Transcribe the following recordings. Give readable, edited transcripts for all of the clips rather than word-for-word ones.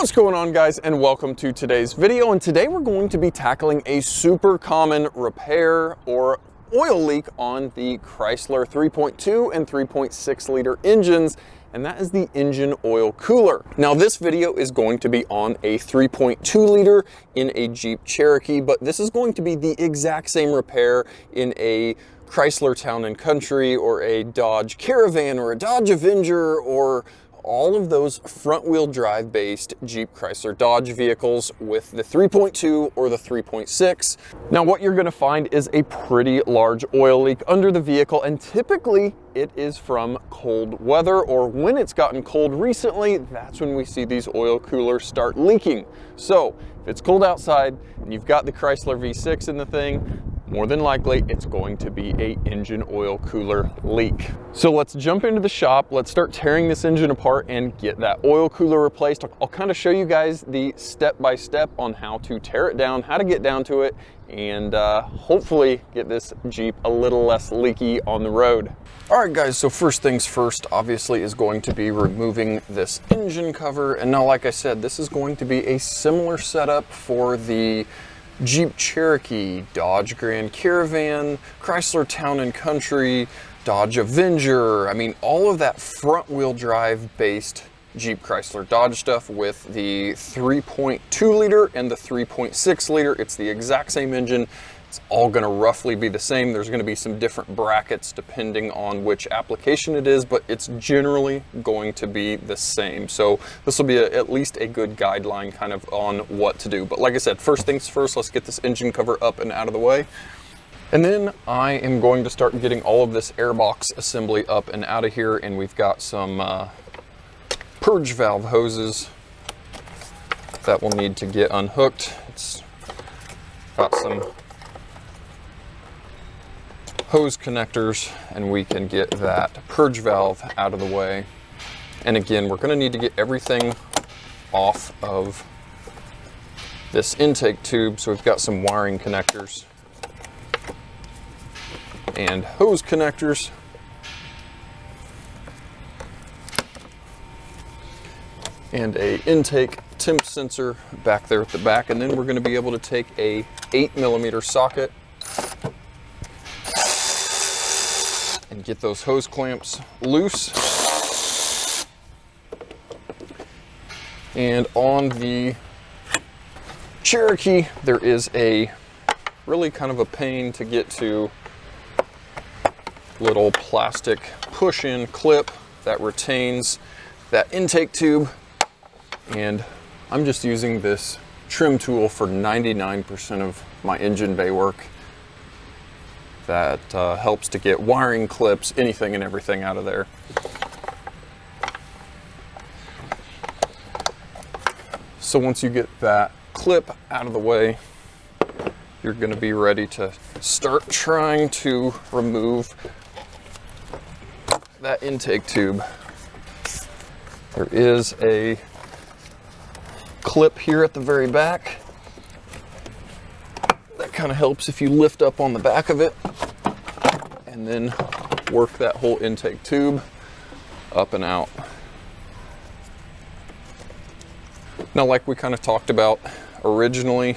What's going on, guys, and welcome to today's video. And today we're going to be tackling a super common repair or oil leak on the Chrysler 3.2 and 3.6 liter engines, and that is the engine oil cooler. Now this video is going to be on a 3.2 liter in a Jeep Cherokee, but this is going to be the exact same repair in a Chrysler Town & Country or a Dodge Caravan or a Dodge Avenger or all of those front-wheel drive based Jeep, Chrysler, Dodge vehicles with the 3.2 or the 3.6. Now what you're gonna find is a pretty large oil leak under the vehicle, and typically it is from cold weather, or when it's gotten cold recently, that's when we see these oil coolers start leaking. So if it's cold outside and you've got the Chrysler V6 in the thing, more than likely it's going to be a engine oil cooler leak. So let's jump into the shop, let's start tearing this engine apart and get that oil cooler replaced. I'll kind of show you guys the step-by-step on how to tear it down, how to get down to it, and hopefully get this Jeep a little less leaky on the road. All right, guys, so first things first, obviously, is going to be removing this engine cover. And now, like I said, this is going to be a similar setup for the Jeep Cherokee, Dodge Grand Caravan, Chrysler Town & Country, Dodge Avenger. I mean, all of that front-wheel drive based Jeep, Chrysler, Dodge stuff with the 3.2 liter and the 3.6 liter. It's the exact same engine. It's all gonna roughly be the same. There's gonna be some different brackets depending on which application it is, but it's generally going to be the same. So this will be at least a good guideline kind of on what to do. But like I said, first things first, let's get this engine cover up and out of the way. And then I am going to start getting all of this airbox assembly up and out of here. And we've got some purge valve hoses that will need to get unhooked. It's got some hose connectors, and we can get that purge valve out of the way. And again, we're going to need to get everything off of this intake tube. So we've got some wiring connectors and hose connectors. And a intake temp sensor back there at the back. And then we're going to be able to take a 8mm socket and get those hose clamps loose. And on the Cherokee, there is a really kind of a pain to get to little plastic push-in clip that retains that intake tube. And I'm just using this trim tool for 99% of my engine bay work. That helps to get wiring clips, anything and everything out of there. So once you get that clip out of the way, you're going to be ready to start trying to remove that intake tube. There is a clip here at the very back that kind of helps if you lift up on the back of it and then work that whole intake tube up and out. Now, like we kind of talked about originally,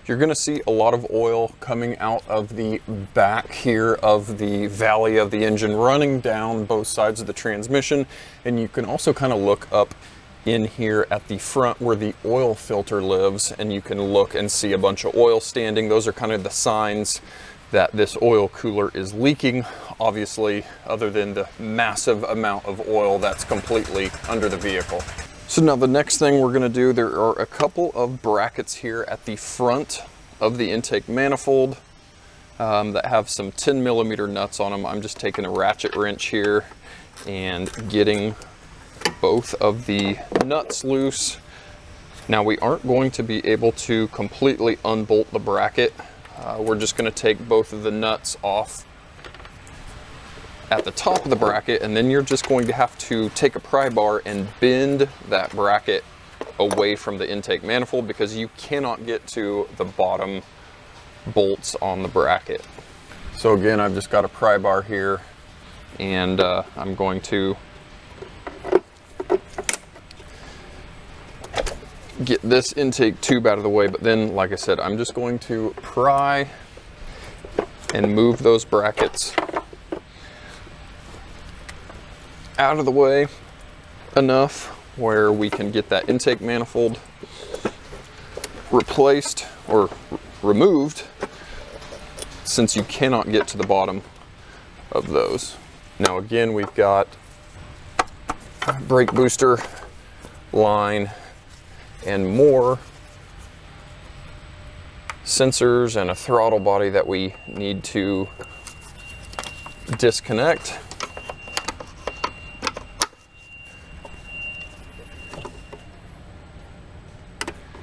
you're going to see a lot of oil coming out of the back here of the valley of the engine, running down both sides of the transmission. And you can also kind of look up in here at the front where the oil filter lives, and you can look and see a bunch of oil standing. Those are kind of the signs that this oil cooler is leaking, obviously, other than the massive amount of oil that's completely under the vehicle. So now the next thing we're gonna do, there are a couple of brackets here at the front of the intake manifold that have some 10mm nuts on them. I'm just taking a ratchet wrench here and getting both of the nuts loose. Now we aren't going to be able to completely unbolt the bracket. We're just going to take both of the nuts off at the top of the bracket, and then you're just going to have to take a pry bar and bend that bracket away from the intake manifold, because you cannot get to the bottom bolts on the bracket. So again, I've just got a pry bar here, and I'm going to get this intake tube out of the way, but then, like I said, I'm just going to pry and move those brackets out of the way enough where we can get that intake manifold replaced or removed, since you cannot get to the bottom of those. Now again, we've got brake booster line and more sensors and a throttle body that we need to disconnect.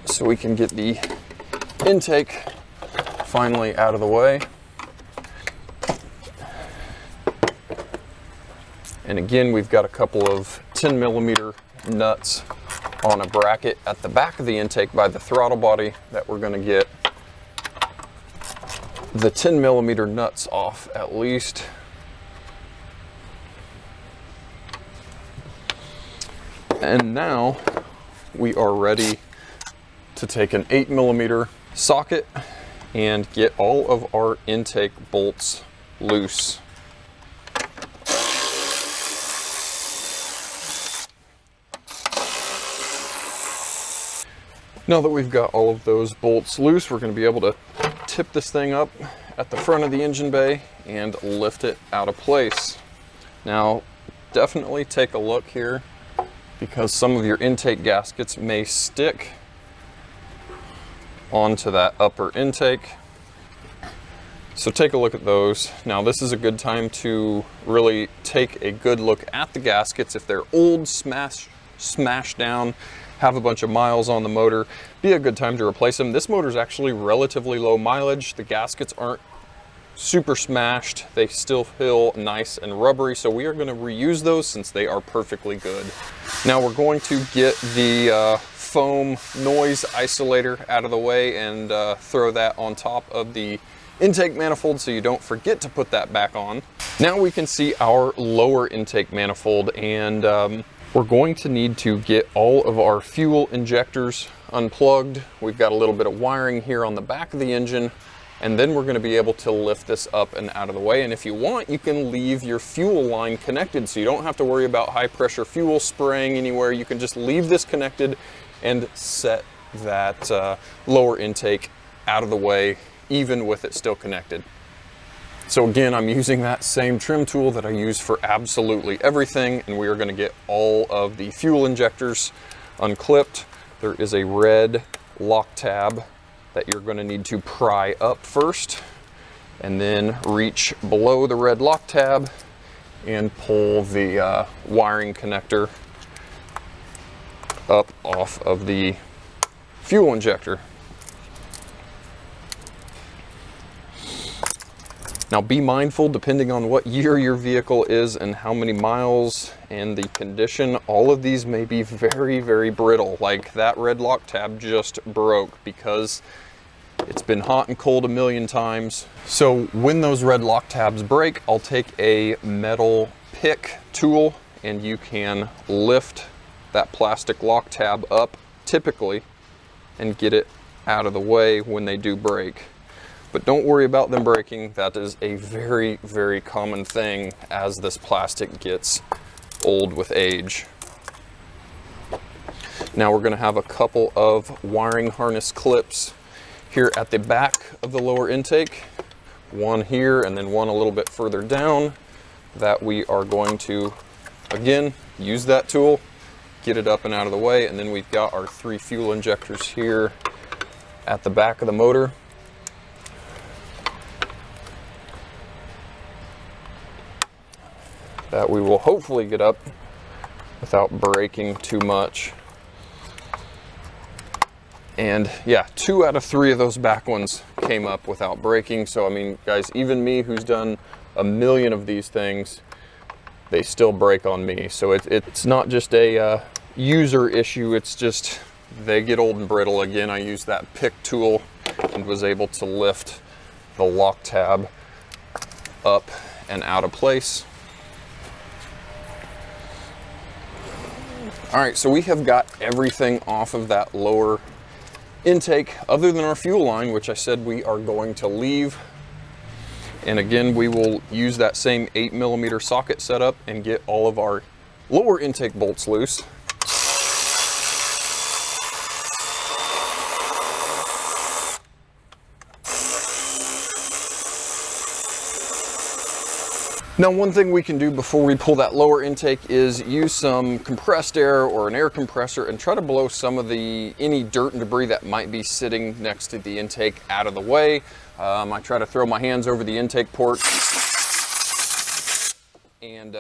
So we can get the intake finally out of the way. And again, we've got a couple of 10mm nuts on a bracket at the back of the intake by the throttle body that we're going to get the 10mm nuts off at least. And now we are ready to take an 8mm socket and get all of our intake bolts loose. Now that we've got all of those bolts loose, we're going to be able to tip this thing up at the front of the engine bay and lift it out of place. Now, definitely take a look here, because some of your intake gaskets may stick onto that upper intake. So take a look at those. Now this is a good time to really take a good look at the gaskets. If they're old, smashed down, have a bunch of miles on the motor, be a good time to replace them. This motor is actually relatively low mileage. The gaskets aren't super smashed. They still feel nice and rubbery, so we are going to reuse those since they are perfectly good. Now we're going to get the foam noise isolator out of the way and throw that on top of the intake manifold so you don't forget to put that back on. Now we can see our lower intake manifold, and we're going to need to get all of our fuel injectors unplugged. We've got a little bit of wiring here on the back of the engine, and then we're going to be able to lift this up and out of the way. And if you want, you can leave your fuel line connected, so you don't have to worry about high pressure fuel spraying anywhere. You can just leave this connected and set that lower intake out of the way, even with it still connected. So again, I'm using that same trim tool that I use for absolutely everything, and we are going to get all of the fuel injectors unclipped. There is a red lock tab that you're going to need to pry up first, and then reach below the red lock tab and pull the wiring connector up off of the fuel injector. Now be mindful, depending on what year your vehicle is and how many miles and the condition, all of these may be very, very brittle. Like that red lock tab just broke because it's been hot and cold a million times. So when those red lock tabs break, I'll take a metal pick tool and you can lift that plastic lock tab up typically and get it out of the way when they do break. But don't worry about them breaking. That is a very, very common thing as this plastic gets old with age. Now we're going to have a couple of wiring harness clips here at the back of the lower intake. One here and then one a little bit further down that we are going to, again, use that tool, get it up and out of the way. And then we've got our 3 fuel injectors here at the back of the motor. That we will hopefully get up without breaking too much. And yeah, 2 out of 3 of those back ones came up without breaking. So I mean, guys, even me who's done a million of these things, they still break on me. So it's not just a user issue, it's just they get old and brittle. Again, I used that pick tool and was able to lift the lock tab up and out of place. All right, so we have got everything off of that lower intake other than our fuel line, which I said we are going to leave. And again, we will use that same 8mm socket setup and get all of our lower intake bolts loose. Now, one thing we can do before we pull that lower intake is use some compressed air or an air compressor and try to blow some of any dirt and debris that might be sitting next to the intake out of the way. I try to throw my hands over the intake port and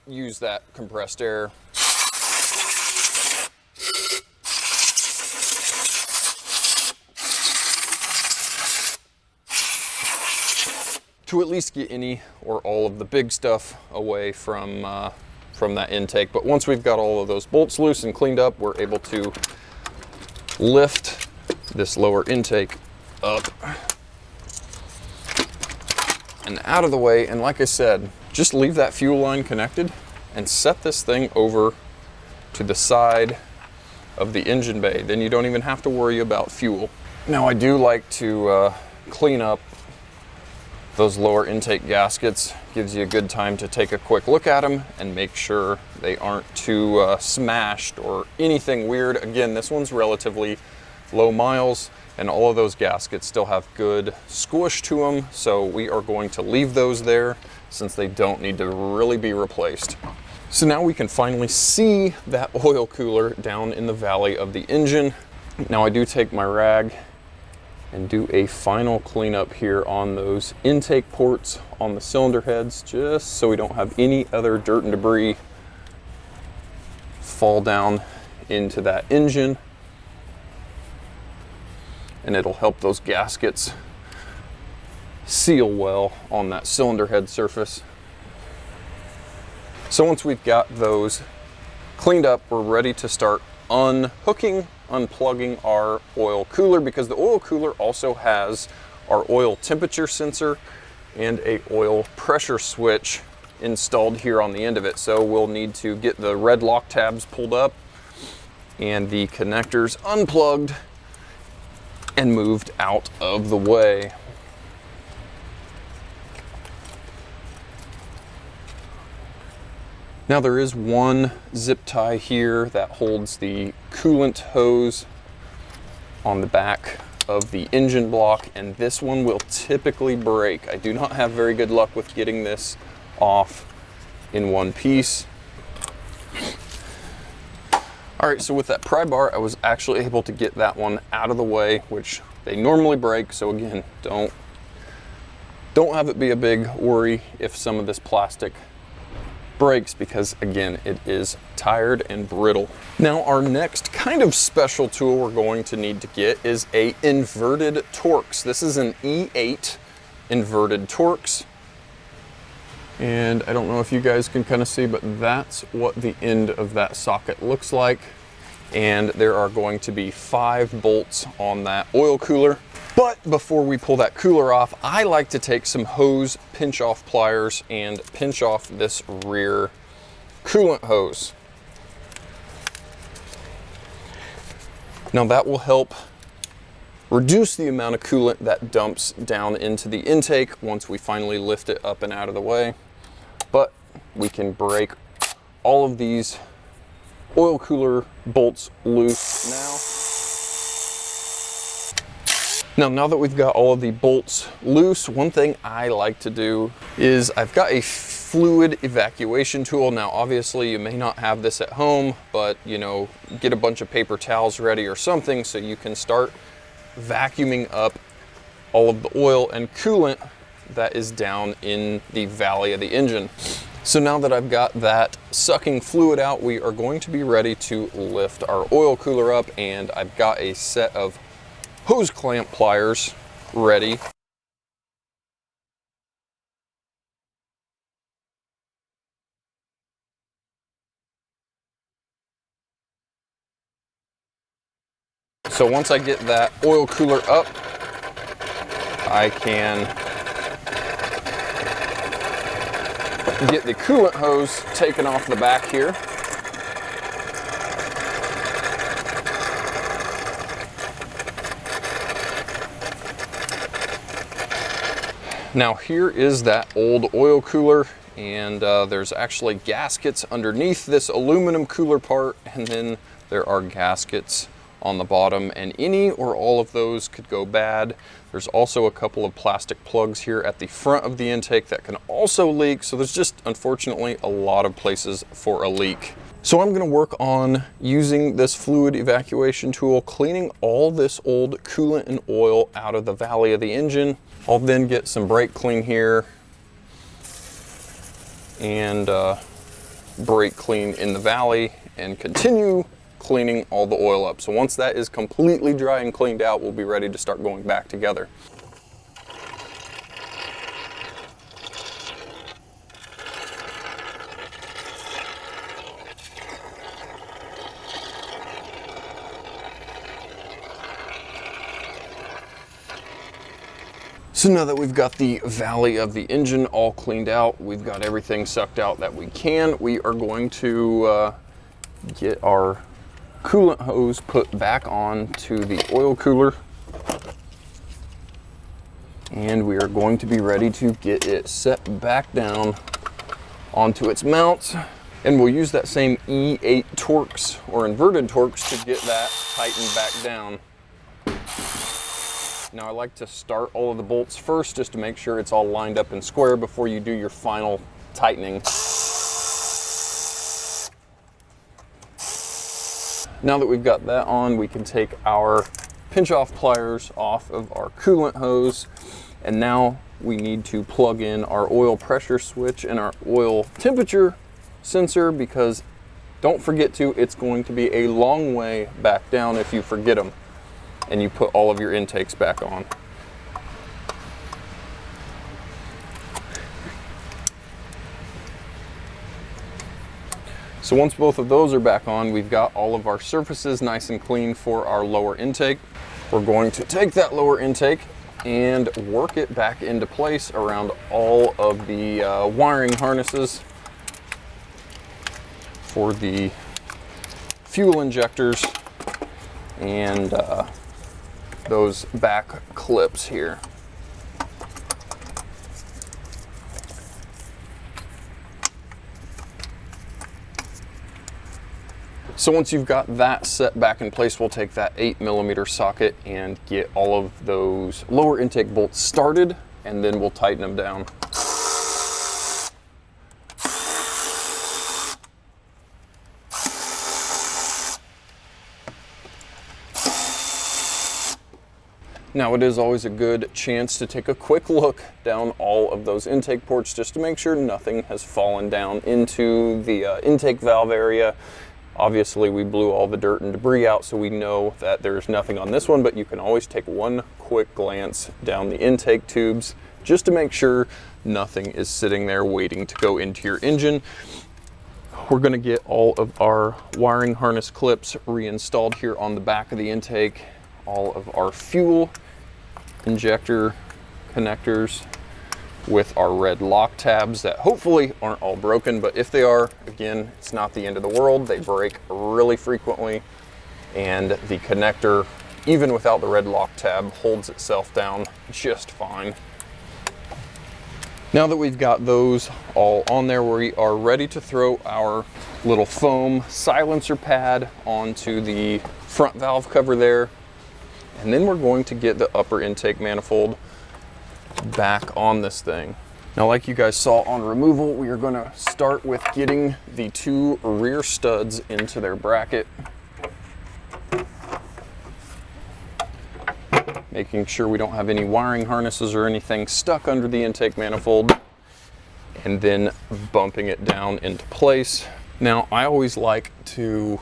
use that compressed air. To at least get any or all of the big stuff away from that intake. But once we've got all of those bolts loose and cleaned up, we're able to lift this lower intake up and out of the way. And like I said, just leave that fuel line connected and set this thing over to the side of the engine bay. Then you don't even have to worry about fuel. Now, I do like to clean up those lower intake gaskets. Gives you a good time to take a quick look at them and make sure they aren't too smashed or anything weird. Again, this one's relatively low miles and all of those gaskets still have good squish to them, so we are going to leave those there since they don't need to really be replaced. So now we can finally see that oil cooler down in the valley of the engine. Now I do take my rag and do a final cleanup here on those intake ports on the cylinder heads, just so we don't have any other dirt and debris fall down into that engine. And it'll help those gaskets seal well on that cylinder head surface. So once we've got those cleaned up, we're ready to start unhooking, unplugging our oil cooler, because the oil cooler also has our oil temperature sensor and a oil pressure switch installed here on the end of it. So we'll need to get the red lock tabs pulled up and the connectors unplugged and moved out of the way. Now there is one zip tie here that holds the coolant hose on the back of the engine block, and this one will typically break. I do not have very good luck with getting this off in one piece. All right, so with that pry bar, I was actually able to get that one out of the way, which they normally break. So again, don't have it be a big worry if some of this plastic breaks, because again, it is tired and brittle. Now, our next kind of special tool we're going to need to get is a inverted Torx. This is an E8 inverted Torx. And I don't know if you guys can kind of see, but that's what the end of that socket looks like. And there are going to be 5 bolts on that oil cooler. But before we pull that cooler off, I like to take some hose pinch off pliers and pinch off this rear coolant hose. Now that will help reduce the amount of coolant that dumps down into the intake once we finally lift it up and out of the way. But we can break all of these oil cooler bolts loose now. Now that we've got all of the bolts loose, one thing I like to do is I've got a fluid evacuation tool. Now, obviously you may not have this at home, but you know, get a bunch of paper towels ready or something so you can start vacuuming up all of the oil and coolant that is down in the valley of the engine. So now that I've got that sucking fluid out, we are going to be ready to lift our oil cooler up, and I've got a set of hose clamp pliers ready. So once I get that oil cooler up, I can get the coolant hose taken off the back here. Now here is that old oil cooler, and there's actually gaskets underneath this aluminum cooler part, and then there are gaskets on the bottom, and any or all of those could go bad. There's also a couple of plastic plugs here at the front of the intake that can also leak, so there's just unfortunately a lot of places for a leak. So I'm going to work on using this fluid evacuation tool, cleaning all this old coolant and oil out of the valley of the engine. I'll then get some brake clean here and brake clean in the valley and continue cleaning all the oil up. So once that is completely dry and cleaned out, we'll be ready to start going back together. So now that we've got the valley of the engine all cleaned out, we've got everything sucked out that we can, we are going to get our coolant hose put back on to the oil cooler, and we are going to be ready to get it set back down onto its mounts, and we'll use that same E8 Torx or inverted Torx to get that tightened back down. Now I like to start all of the bolts first just to make sure it's all lined up and square before you do your final tightening. Now that we've got that on, we can take our pinch off pliers off of our coolant hose, and now we need to plug in our oil pressure switch and our oil temperature sensor, because don't forget to, it's going to be a long way back down if you forget them and you put all of your intakes back on. So once both of those are back on, we've got all of our surfaces nice and clean for our lower intake. We're going to take that lower intake and work it back into place around all of the wiring harnesses for the fuel injectors and those back clips here. So once you've got that set back in place, we'll take that 8mm socket and get all of those lower intake bolts started, and then we'll tighten them down. Now it is always a good chance to take a quick look down all of those intake ports just to make sure nothing has fallen down into the intake valve area. Obviously we blew all the dirt and debris out, so we know that there's nothing on this one, but you can always take one quick glance down the intake tubes just to make sure nothing is sitting there waiting to go into your engine. We're going to get all of our wiring harness clips reinstalled here on the back of the intake, all of our fuel injector connectors with our red lock tabs that hopefully aren't all broken, but if they are, again, it's not the end of the world. They break really frequently, and the connector, even without the red lock tab, holds itself down just fine. Now that we've got those all on there, we are ready to throw our little foam silencer pad onto the front valve cover there, and then we're going to get the upper intake manifold back on this thing. Now, like you guys saw on removal, we are going to start with getting the two rear studs into their bracket, making sure we don't have any wiring harnesses or anything stuck under the intake manifold, and then bumping it down into place. Now, I always like to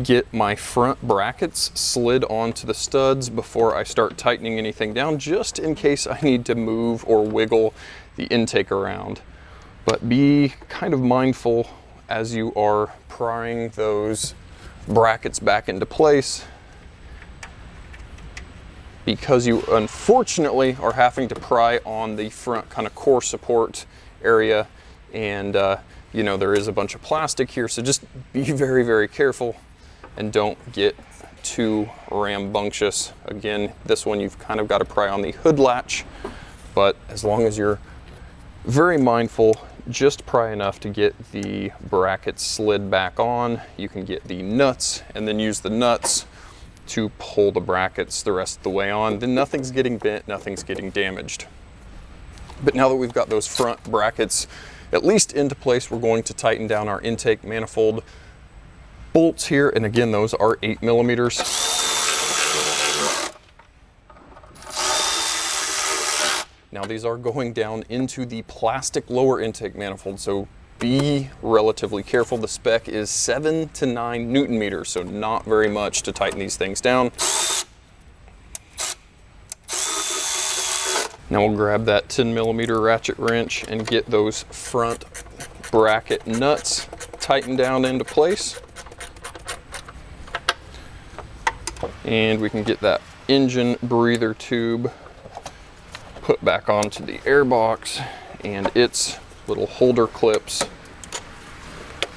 get my front brackets slid onto the studs before I start tightening anything down, just in case I need to move or wiggle the intake around. But be kind of mindful as you are prying those brackets back into place, because you unfortunately are having to pry on the front kind of core support area, and you know, there is a bunch of plastic here, so just be very, very careful and don't get too rambunctious. Again, this one you've kind of got to pry on the hood latch but as long as you're very mindful, just pry enough to get the brackets slid back on. You can get the nuts and then use the nuts to pull the brackets the rest of the way on. Then nothing's getting bent, nothing's getting damaged. But now that we've got those front brackets at least into place, we're going to tighten down our intake manifold bolts here. And again, those are 8 millimeters. Now these are going down into the plastic lower intake manifold, so be relatively careful. The spec is 7 to 9 Newton meters, so not very much to tighten these things down. Now we'll grab that 10 millimeter ratchet wrench and get those front bracket nuts tightened down into place. And we can get that engine breather tube put back onto the air box and its little holder clips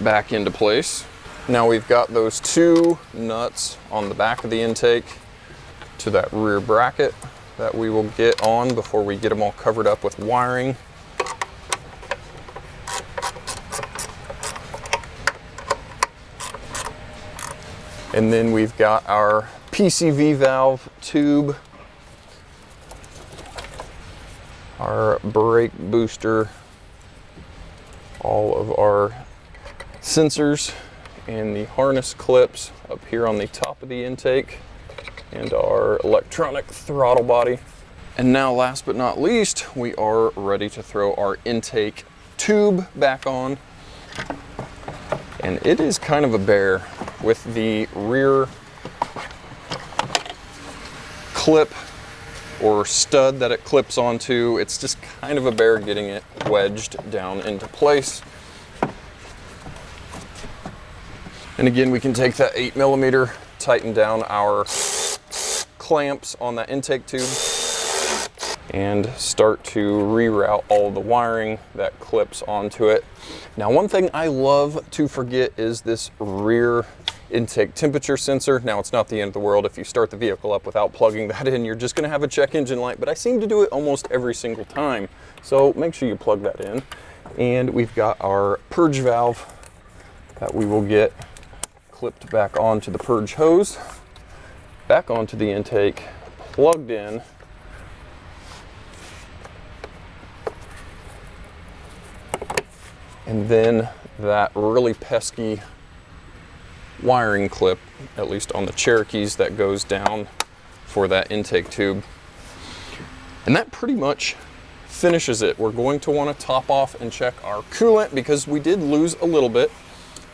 back into place. Now we've got those 2 nuts on the back of the intake to that rear bracket that we will get on before we get them all covered up with wiring. And then we've got our PCV valve tube, our brake booster, all of our sensors and the harness clips up here on the top of the intake, and our electronic throttle body. And now last but not least, we are ready to throw our intake tube back on. And it is kind of a bear with the rear clip or stud that it clips onto. It's just kind of a bear getting it wedged down into place. And again, we can take that 8 millimeter, tighten down our clamps on that intake tube, and start to reroute all the wiring that clips onto it. Now, one thing I love to forget is this rear intake temperature sensor. Now, it's not the end of the world. If you start the vehicle up without plugging that in, you're just gonna have a check engine light, but I seem to do it almost every single time. So make sure you plug that in. And we've got our purge valve that we will get clipped back onto the purge hose, back onto the intake, plugged in. And then that really pesky wiring clip, at least on the Cherokees, that goes down for that intake tube. And that pretty much finishes it. We're going to want to top off and check our coolant because we did lose a little bit,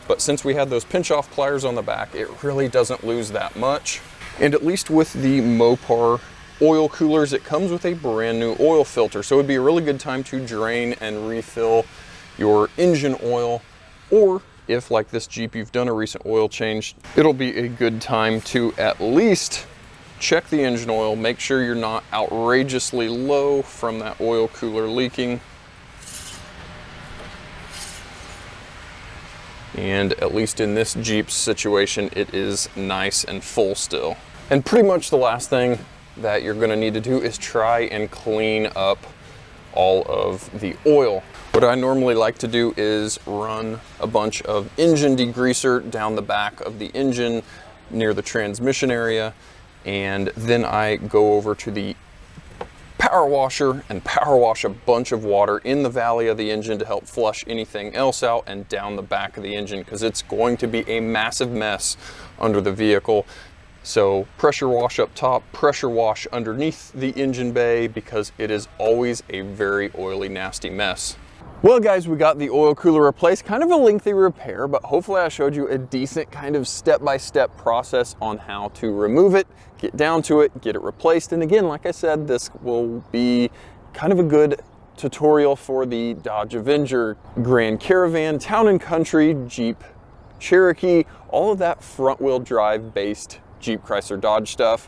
but since we had those pinch off pliers on the back, it really doesn't lose that much. And at least with the Mopar oil coolers, it comes with a brand new oil filter. So it'd be a really good time to drain and refill your engine oil, or if like this Jeep you've done a recent oil change, it'll be a good time to at least check the engine oil, make sure you're not outrageously low from that oil cooler leaking. And at least in this Jeep's situation, it is nice and full still. And pretty much the last thing that you're gonna need to do is try and clean up all of the oil. What I normally like to do is run a bunch of engine degreaser down the back of the engine near the transmission area, and then I go over to the power washer and power wash a bunch of water in the valley of the engine to help flush anything else out, and down the back of the engine because it's going to be a massive mess under the vehicle. So pressure wash up top, pressure wash underneath the engine bay, because it is always a very oily, nasty mess. Well guys, we got the oil cooler replaced. Kind of a lengthy repair, but hopefully I showed you a decent kind of step-by-step process on how to remove it, get down to it, get it replaced. And again, like I said, this will be kind of a good tutorial for the Dodge Avenger, Grand Caravan, Town & Country, Jeep Cherokee, all of that front-wheel drive based Jeep, Chrysler, Dodge stuff.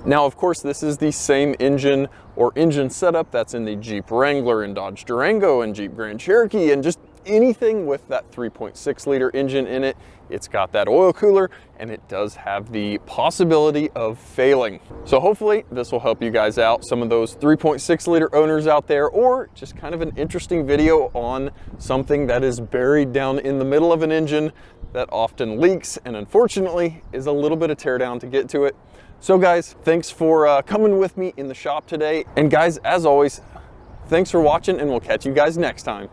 Now, of course, this is the same engine or engine setup that's in the Jeep Wrangler and Dodge Durango and Jeep Grand Cherokee and just anything with that 3.6 liter engine in it, it's got that oil cooler and it does have the possibility of failing. So hopefully this will help you guys out, some of those 3.6 liter owners out there, or just kind of an interesting video on something that is buried down in the middle of an engine that often leaks and unfortunately is a little bit of teardown to get to it. So guys, thanks for coming with me in the shop today. And guys, as always, thanks for watching and we'll catch you guys next time.